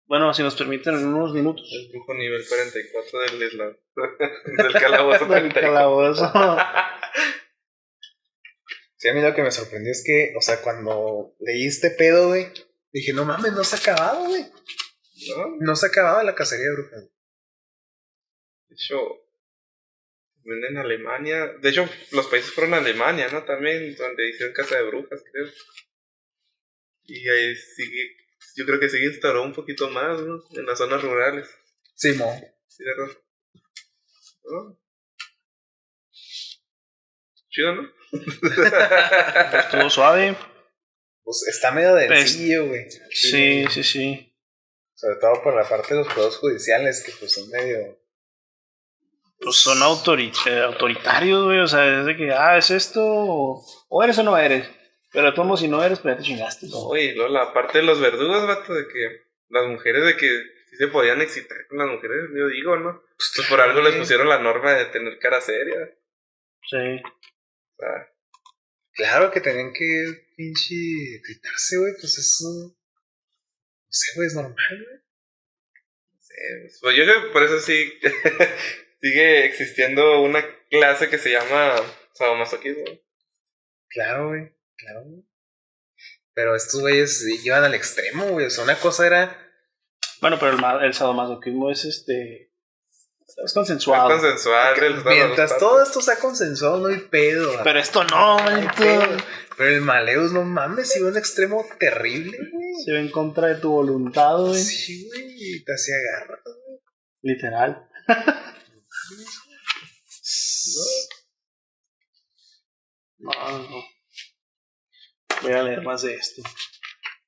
B: Bueno, si nos permiten en unos minutos.
C: El brujo nivel 44 del isla. Del calabozo.
B: Del calabozo.
A: Sí, a mí lo que me sorprendió es que, o sea, cuando leí este pedo, güey, dije, no mames, no se ha acabado, güey. No se ha acabado la cacería de brujas.
C: De hecho, en Alemania. De hecho, los países fueron a Alemania, ¿no? También, donde hicieron casa de brujas, creo. Y ahí sigue. Yo creo que sigue instalado un poquito más, ¿no? En las zonas rurales.
A: Sí, mo.
C: Sí, ¿verdad? ¿No? Chido, ¿no?
B: Estuvo suave.
A: Pues está medio densillo, güey.
B: Sí.
A: Sobre todo por la parte de los poderes judiciales, que pues son medio...
B: Pues son autoritarios, güey. O sea, es de que, es esto, o eres o no eres. Pero tomo, si no eres, pues ya te chingaste.
C: No, y luego la parte de los verdugos, vato, de que las mujeres, de que sí se podían excitar con las mujeres, yo digo, ¿no? Pues por algo les pusieron la norma de tener cara seria.
B: Sí.
C: O sea,
A: Claro que tenían que pinche gritarse, güey, pues eso... No sé, güey, es normal, güey.
C: pues yo creo que por eso sí sigue existiendo una clase que se llama sadomasoquismo.
A: Claro, güey. Pero estos güeyes iban al extremo, güey. O sea, una cosa era...
B: Bueno, pero el sadomasoquismo es es consensuado.
C: Es consensual.
A: Mientras todo esto sea consensuado, no hay pedo.
B: Pero esto no,
A: Pero el Maleus, no mames, iba a un extremo terrible, güey.
B: Se ve en contra de tu voluntad, güey.
A: Sí, güey, y te hacía garras, güey.
B: Literal. No. Voy a leer más de esto.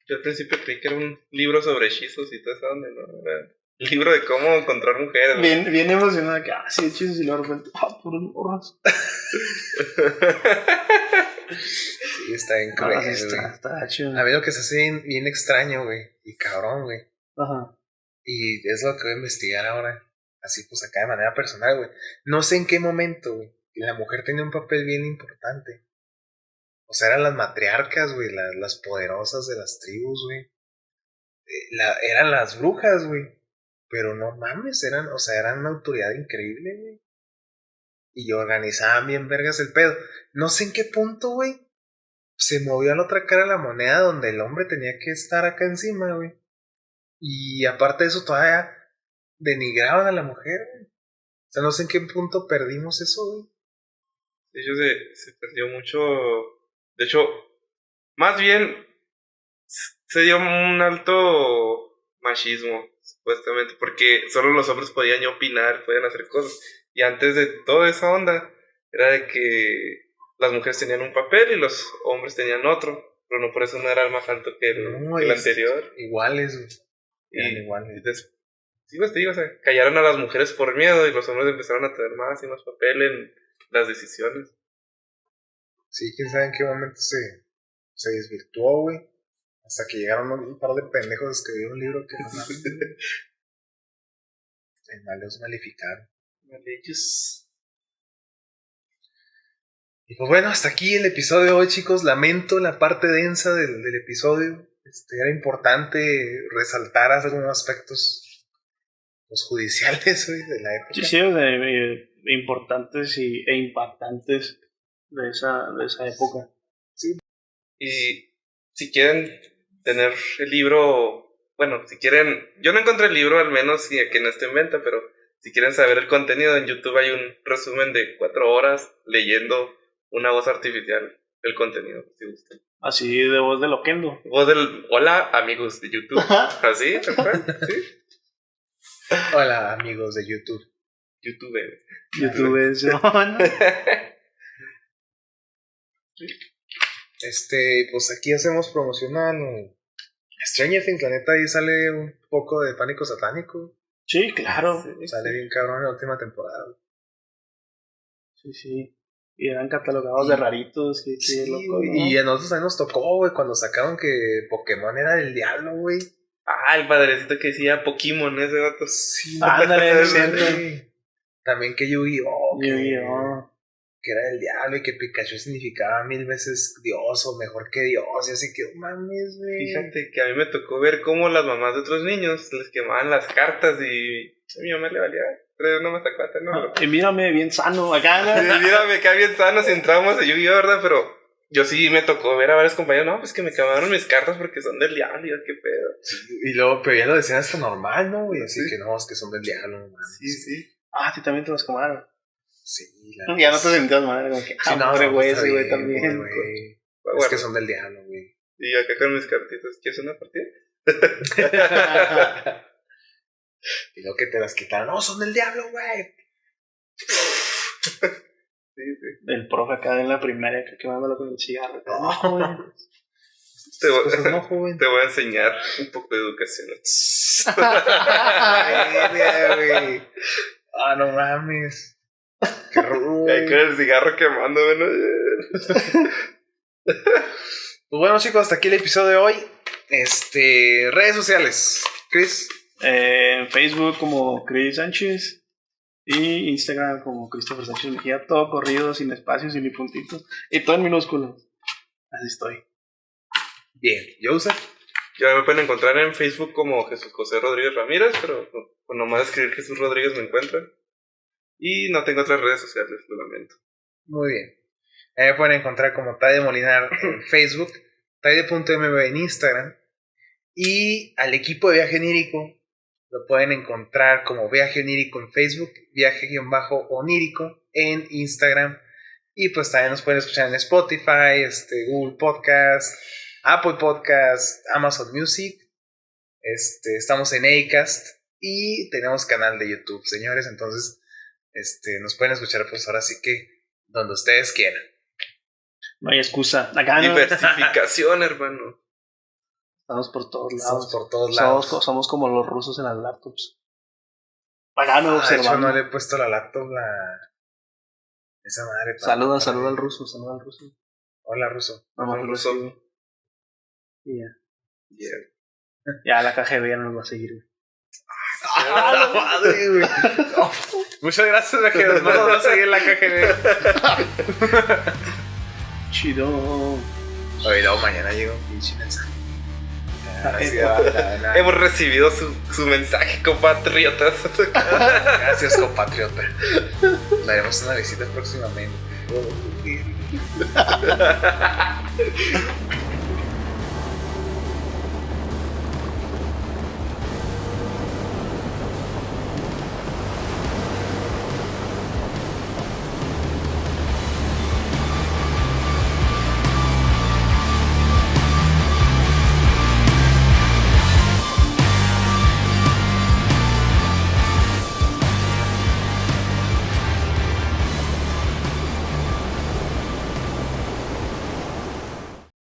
C: Yo al principio creí que era un libro sobre hechizos y todo eso, ¿no? Era un libro de cómo encontrar mujeres, ¿no?
B: Bien emocionado que, sí, hechizos y luego de repente, puros morros.
A: Sí, está bien cruel, güey.
B: Está chido.
A: A mí lo que se hace bien extraño, güey, y cabrón, güey.
B: Ajá.
A: Y es lo que voy a investigar ahora. Así pues acá de manera personal, güey. No sé en qué momento, güey, la mujer tenía un papel bien importante. O sea, eran las matriarcas, güey, las poderosas de las tribus, güey. Eran las brujas, güey. Pero no mames, eran una autoridad increíble, güey. Y organizaban bien vergas el pedo. No sé en qué punto, güey, se movió a la otra cara de la moneda donde el hombre tenía que estar acá encima, güey. Y aparte de eso, todavía denigraban a la mujer, güey. O sea, no sé en qué punto perdimos eso, güey.
C: De hecho, se perdió mucho. De hecho, más bien se dio un alto machismo, supuestamente, porque solo los hombres podían opinar, podían hacer cosas. Y antes de toda esa onda, era de que las mujeres tenían un papel y los hombres tenían otro, pero no por eso no era el más alto que el anterior.
A: Iguales, güey.
C: Y iguales. Sí, pues te digo, o sea, callaron a las mujeres por miedo y los hombres empezaron a tener más y más papel en las decisiones.
A: Sí, quién sabe en qué momento se desvirtuó, güey. Hasta que llegaron un par de pendejos a escribir un libro que no mames. En Maleus Maleficarum.
C: Maleyos.
A: Y pues bueno, hasta aquí el episodio de hoy, chicos. Lamento la parte densa del episodio. Era importante resaltar algunos aspectos los judiciales de la época.
B: Sí, importantes e impactantes de esa época.
A: Sí.
C: Y si quieren tener el libro, bueno, si quieren, yo no encontré el libro al menos y que no esté en venta, pero si quieren saber el contenido, en YouTube hay un resumen de 4 horas leyendo una voz artificial el contenido, si gustan.
B: Así de voz de Loquendo.
C: Voz del hola amigos de YouTube. Así, ¿sí?
A: Hola amigos de YouTube.
B: YouTube es
A: pues aquí hacemos promocional Stranger Things, la neta ahí sale un poco de Pánico Satánico.
B: Sí, claro.
A: Sale bien cabrón en la última temporada.
B: Sí. Y eran catalogados de raritos. Que loco, ¿no?
A: Y a nosotros también nos tocó, güey, cuando sacaron que Pokémon era del diablo, güey.
C: Ah, el padrecito que decía Pokémon, ese vato.
A: Sí,
B: ándale,
A: güey. También que Yu-Gi-Oh! Que era del diablo y que Pikachu significaba 1000 veces Dios o mejor que Dios. Y así que, mames, güey.
C: Fíjate que a mí me tocó ver cómo las mamás de otros niños les quemaban las cartas y a mi mamá le valía. Pero no me sacó hasta, ¿no?
B: Y mírame, bien sano acá, ¿no?
C: Sí, mírame, que bien sano si entramos a Yu-Gi-Oh, ¿verdad? Pero yo sí me tocó ver a varios compañeros, no, pues que me quemaron mis cartas porque son del diablo, y yo, qué pedo.
A: Sí, y luego, pero ya lo decían hasta normal, ¿no? Y así que no, es que son del diablo, man.
C: Sí.
B: Ah, sí, también te los quemaron.
A: Sí,
B: ya no te sentías mal, como que, güey, sí, güey, también.
A: Güey.
C: Bueno,
A: es que son del diablo, güey.
C: Y acá con mis cartitas, ¿quieres una partida?
A: Y luego que te las quitaron, no, son del diablo, güey.
C: Sí.
B: El profe acá en la primaria quemándolo con el cigarro. No, joven.
C: Te voy a enseñar un poco de educación.
A: Ay, güey. Ah, no mames. Qué rudo.
C: Ahí con el cigarro quemando, ¿no?
A: Pues bueno, chicos, hasta aquí el episodio de hoy. Redes sociales. Chris.
B: En Facebook como Chris Sánchez. Y Instagram como Christopher Sánchez Mejía. Todo corrido, sin espacios y ni puntitos. Y todo en minúsculas. Así estoy.
A: Bien. ¿Joseph?
C: Ya me pueden encontrar en Facebook como Jesús José Rodríguez Ramírez, pero con nomás escribir Jesús Rodríguez me encuentran. Y no tengo otras redes sociales, lo lamento.
A: Muy bien. Ahí me pueden encontrar como Taide Molinar en Facebook, Taide.mb en Instagram. Y al equipo de Viaje Onírico lo pueden encontrar como Viaje Onírico en Facebook, Viaje-Onírico en Instagram. Y pues también nos pueden escuchar en Spotify, Google Podcast, Apple Podcast, Amazon Music. Estamos en Acast y tenemos canal de YouTube, señores. Entonces, nos pueden escuchar pues ahora sí que donde ustedes quieran.
B: No hay excusa. Acá
C: Diversificación, hermano.
B: Estamos por todos lados.
A: Estamos por todos lados.
B: Somos como los rusos en las laptops. Acá no
A: De hecho,
B: observando.
A: no le he puesto la laptop esa madre.
B: Saluda al ruso.
A: Hola, ruso.
B: Vamos,
C: ruso.
B: Y ya la KGB ya no nos va a seguir.
A: ¡Ah, la madre, güey! Oh, muchas gracias, viajeros. No nos va a seguir la KGB.
B: Chido.
A: Oye, luego mañana llega un pinche mensaje.
C: Hemos recibido su mensaje, compatriotas.
A: Gracias, compatriota. Le haremos una visita próximamente.